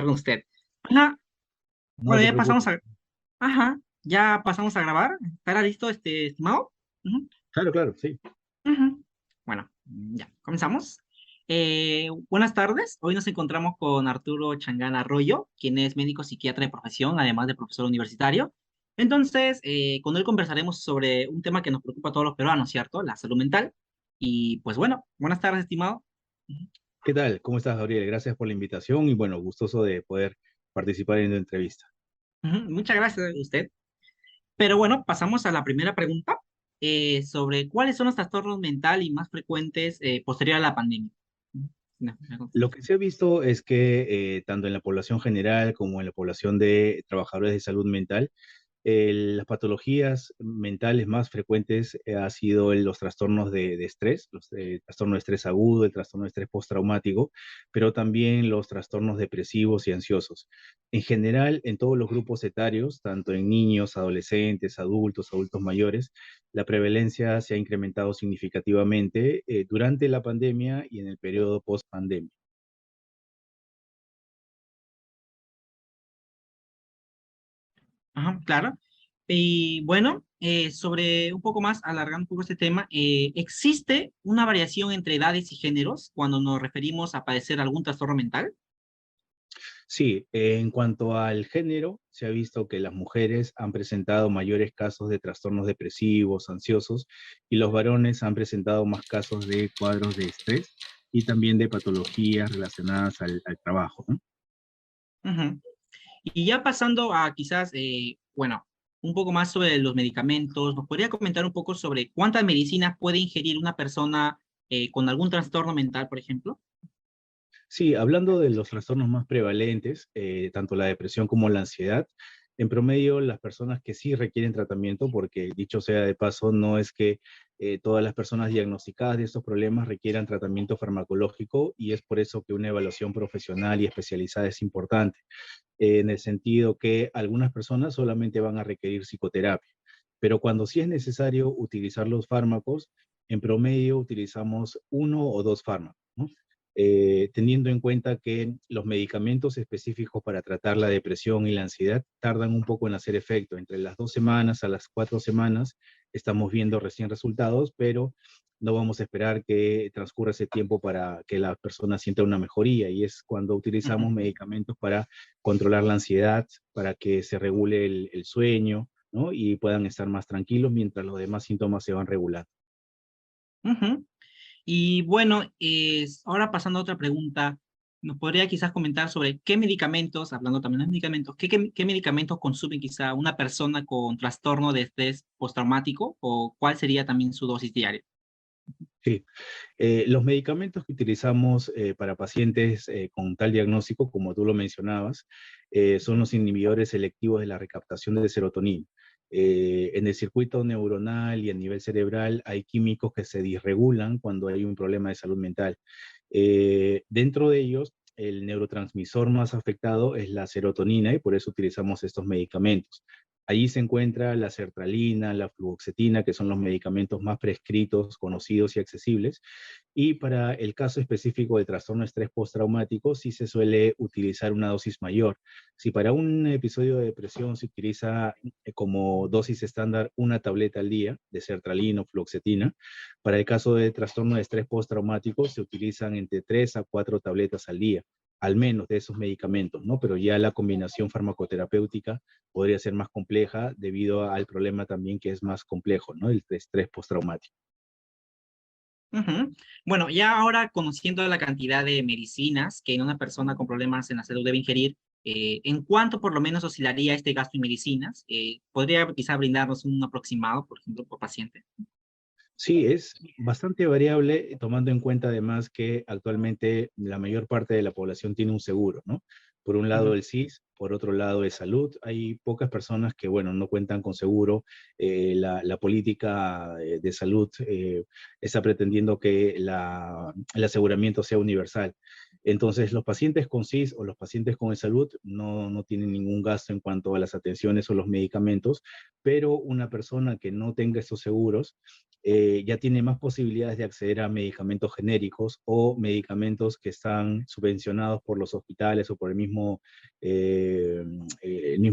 con usted. Ajá, No bueno, te ya pasamos preocupes. a, ajá, ya pasamos a grabar. ¿Estará listo, estimado? Ujú, Claro, claro, sí. ujú. Bueno, ya, comenzamos. Buenas tardes. Hoy nos encontramos con Arturo Changana Arroyo, quien es médico psiquiatra de profesión, además de profesor universitario. Entonces, con él conversaremos sobre un tema que nos preocupa a todos los peruanos, ¿cierto? La salud mental. Y pues bueno, buenas tardes, estimado. Ujú, ¿Qué tal? ¿Cómo estás, Gabriel? Gracias por la invitación y bueno, gustoso de poder participar en la entrevista. ujú. Muchas gracias a usted. Pero bueno, pasamos a la primera pregunta sobre cuáles son los trastornos mentales más frecuentes posterior a la pandemia. No, no. Lo que se ha visto es que tanto en la población general como en la población de trabajadores de salud mental, las patologías mentales más frecuentes ha sido los trastornos de estrés, los trastornos de estrés agudo, el trastorno de estrés postraumático, pero también los trastornos depresivos y ansiosos. En general, en todos los grupos etarios, tanto en niños, adolescentes, adultos, adultos mayores, la prevalencia se ha incrementado significativamente durante la pandemia y en el periodo post-pandemia. Ajá, claro. Y bueno, sobre un poco más, alargando un poco este tema, ¿existe una variación entre edades y géneros cuando nos referimos a padecer algún trastorno mental? Sí, en cuanto al género, se ha visto que las mujeres han presentado mayores casos de trastornos depresivos, ansiosos, y los varones han presentado más casos de cuadros de estrés y también de patologías relacionadas al trabajo, ¿no? Ujú. Y ya pasando a quizás, bueno, un poco más sobre los medicamentos, ¿nos podría comentar un poco sobre cuántas medicinas puede ingerir una persona con algún trastorno mental, por ejemplo? Sí, hablando de los trastornos más prevalentes, tanto la depresión como la ansiedad, en promedio las personas que sí requieren tratamiento, porque dicho sea de paso, no es que todas las personas diagnosticadas de estos problemas requieran tratamiento farmacológico y es por eso que una evaluación profesional y especializada es importante, en el sentido que algunas personas solamente van a requerir psicoterapia, pero cuando sí es necesario utilizar los fármacos, en promedio utilizamos uno o dos fármacos, ¿no? Teniendo en cuenta que los medicamentos específicos para tratar la depresión y la ansiedad tardan un poco en hacer efecto. Entre las 2 semanas a las 4 semanas estamos viendo recién resultados, pero no vamos a esperar que transcurra ese tiempo para que la persona sienta una mejoría. Y es cuando utilizamos Ujú, medicamentos para controlar la ansiedad, para que se regule el sueño, ¿no? Y puedan estar más tranquilos mientras los demás síntomas se van regulando. ujú. Y bueno, ahora pasando a otra pregunta, ¿nos podría quizás comentar sobre qué medicamentos, hablando también de medicamentos, qué medicamentos consume quizá una persona con trastorno de estrés postraumático o cuál sería también su dosis diaria? Sí, los medicamentos que utilizamos para pacientes con tal diagnóstico, como tú lo mencionabas, son los inhibidores selectivos de la recaptación de serotonina. En el circuito neuronal y a nivel cerebral hay químicos que se disregulan cuando hay un problema de salud mental. Dentro de ellos, el neurotransmisor más afectado es la serotonina y por eso utilizamos estos medicamentos. Allí se encuentra la sertralina, la fluoxetina, que son los medicamentos más prescritos, conocidos y accesibles. Y para el caso específico de trastorno de estrés postraumático, sí se suele utilizar una dosis mayor. Si para un episodio de depresión se utiliza como dosis estándar una tableta al día de sertralina o fluoxetina, para el caso de trastorno de estrés postraumático se utilizan entre 3 a 4 tabletas al día, al menos de esos medicamentos, ¿no? Pero ya la combinación farmacoterapéutica podría ser más compleja debido al problema también que es más complejo, ¿no? El estrés postraumático. Ujú. Bueno, ya ahora conociendo la cantidad de medicinas que una persona con problemas en la salud debe ingerir, ¿en cuánto por lo menos oscilaría este gasto en medicinas? ¿Podría quizá brindarnos un aproximado, por ejemplo, por paciente? Sí, es bastante variable, tomando en cuenta además que actualmente la mayor parte de la población tiene un seguro, ¿no? Por un lado Ujú, el SIS, por otro lado es salud. Hay pocas personas que, bueno, no cuentan con seguro. La política de salud está pretendiendo que el aseguramiento sea universal. Entonces, los pacientes con SIS o los pacientes con salud no tienen ningún gasto en cuanto a las atenciones o los medicamentos, pero una persona que no tenga estos seguros ya tiene más posibilidades de acceder a medicamentos genéricos o medicamentos que están subvencionados por los hospitales o por el mismo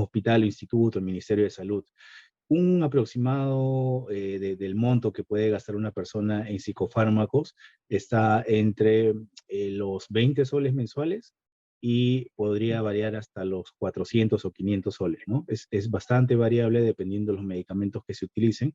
hospital o instituto, el Ministerio de Salud. Un aproximado del monto que puede gastar una persona en psicofármacos está entre los 20 soles mensuales y podría variar hasta los 400 o 500 soles, ¿no? Es bastante variable dependiendo de los medicamentos que se utilicen,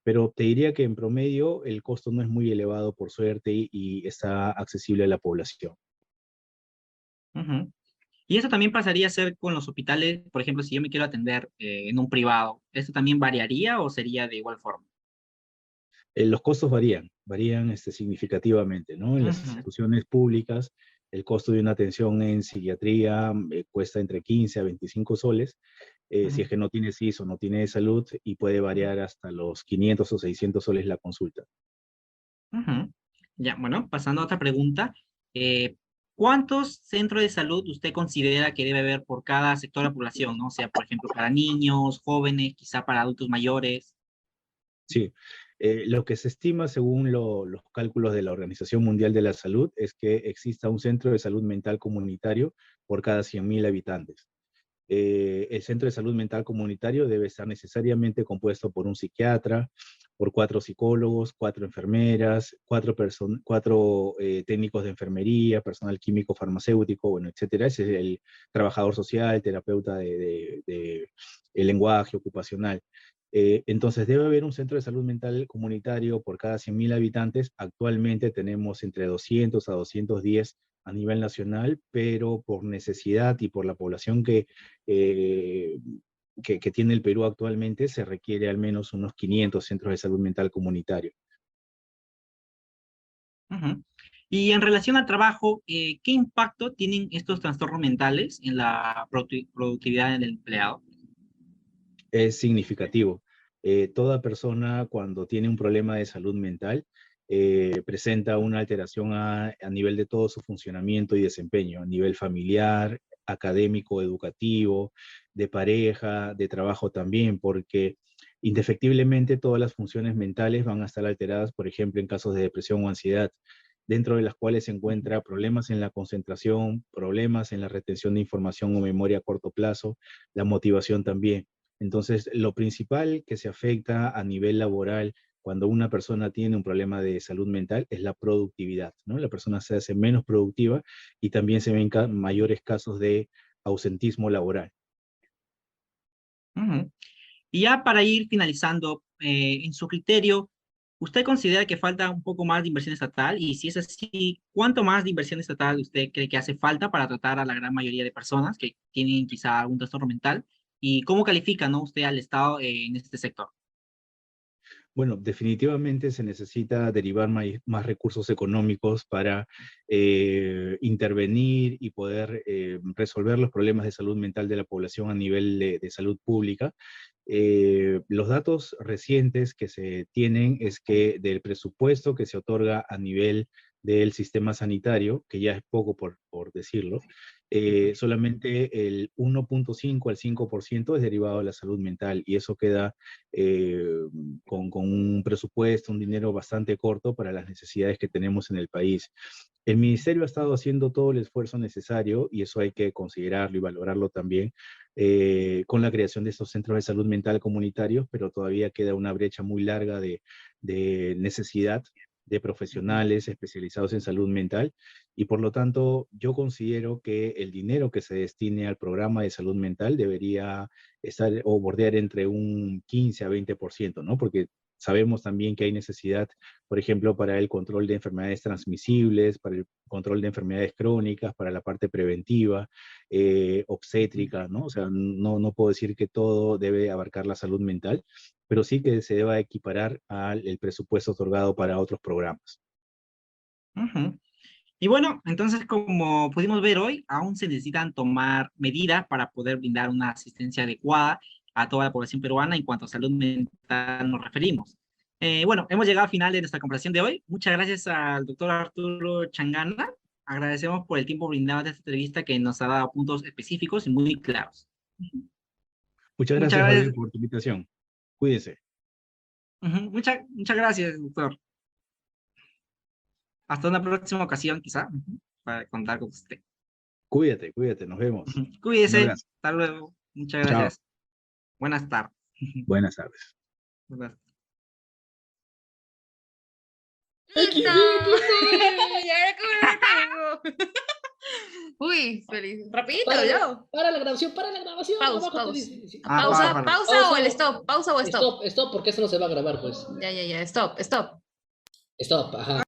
pero te diría que en promedio el costo no es muy elevado por suerte y está accesible a la población. Ujú. Y eso también pasaría a ser con los hospitales, por ejemplo, si yo me quiero atender en un privado, ¿eso también variaría o sería de igual forma? Los costos varían significativamente, ¿no? En las Ujú, instituciones públicas, el costo de una atención en psiquiatría cuesta entre 15 a 25 soles, si es ujú, que no tiene SIS o no tiene salud, y puede ujú, variar hasta los 500 o 600 soles la consulta. ujú. Ya, bueno, pasando a otra pregunta. eh, ¿Cuántos centros de salud usted considera que debe haber por cada sector de la población, ¿no? O sea, por ejemplo, para niños, jóvenes, quizá para adultos mayores. Sí, lo que se estima según los cálculos de la Organización Mundial de la Salud es que exista un centro de salud mental comunitario por cada 100.000 habitantes. El centro de salud mental comunitario debe estar necesariamente compuesto por un psiquiatra, por 4 psicólogos, 4 enfermeras, cuatro técnicos de enfermería, personal químico farmacéutico, bueno, etcétera. Ese es el trabajador social, terapeuta de el lenguaje ocupacional. Entonces debe haber un centro de salud mental comunitario por cada 100.000 habitantes. Actualmente tenemos entre 200 a 210 a nivel nacional, pero por necesidad y por la población eh, que tiene el Perú actualmente, se requiere al menos unos 500 centros de salud mental comunitario. Ujú. Y en relación al trabajo, ¿qué impacto tienen estos trastornos mentales en la productividad del empleado? Es significativo. Toda persona cuando tiene un problema de salud mental presenta una alteración a nivel de todo su funcionamiento y desempeño, a nivel familiar, académico, educativo, de pareja, de trabajo también, porque indefectiblemente todas las funciones mentales van a estar alteradas, por ejemplo, en casos de depresión o ansiedad, dentro de las cuales se encuentra problemas en la concentración, problemas en la retención de información o memoria a corto plazo, la motivación también. Entonces, lo principal que se afecta a nivel laboral cuando una persona tiene un problema de salud mental es la productividad, ¿no? La persona se hace menos productiva y también se ven mayores casos de ausentismo laboral. Ujú. Y ya para ir finalizando, en su criterio, ¿usted considera que falta un poco más de inversión estatal? Y si es así, ¿cuánto más de inversión estatal usted cree que hace falta para tratar a la gran mayoría de personas que tienen quizá algún trastorno mental? ¿Y cómo califica, no, usted al Estado en este sector? Bueno, definitivamente se necesita derivar más recursos económicos para intervenir y poder resolver los problemas de salud mental de la población a nivel de salud pública. Los datos recientes que se tienen es que del presupuesto que se otorga a nivel del sistema sanitario, que ya es poco por decirlo, solamente el 1,5 al 5% es derivado de la salud mental y eso queda eh, con un presupuesto, un dinero bastante corto para las necesidades que tenemos en el país. El ministerio ha estado haciendo todo el esfuerzo necesario y eso hay que considerarlo y valorarlo también con la creación de estos centros de salud mental comunitarios, pero todavía queda una brecha muy larga de necesidad de Ujú, profesionales especializados en salud mental y por lo tanto yo considero que el dinero que se destine al programa de salud mental debería estar o bordear entre un 15 a 20%, ¿no? Porque sabemos también que hay necesidad, por ejemplo, para el control de enfermedades transmisibles, para el control de enfermedades crónicas, para la parte preventiva, ujú, obstétrica, ¿no? O sea, no puedo decir que todo debe abarcar la salud mental, pero sí que se deba equiparar al el presupuesto otorgado para otros programas. ujú. Y bueno, entonces como pudimos ver hoy, aún se necesitan tomar medidas para poder brindar una asistencia adecuada a toda la población peruana en cuanto a salud mental nos referimos. Bueno, hemos llegado al final de nuestra conversación de hoy. Muchas gracias al doctor Arturo Changana. Agradecemos por el tiempo brindado de esta entrevista que nos ha dado puntos específicos y muy claros. Muchas Muchas gracias, Javier, gracias. por tu invitación. Cuídense. Ujú, muchas gracias, doctor. Hasta una próxima ocasión, quizá, ujú, para contar con usted. Cuídate, nos vemos. Ujú. Un Cuídese. abrazo. Hasta luego. Muchas Chao. gracias. Buenas tardes. Buenas tardes. Buenas- ¡Listo! XD. ¡Ya era como tengo! Uy, feliz. Rapidito, Para, yo. para la grabación, para la grabación. Pause, Abajo te pause. dice, sí. Ah, Pausa, bárbaro. pausa o el stop. Pausa o stop. Stop, porque esto no se va a grabar, pues. Ya, stop. Stop, ajá.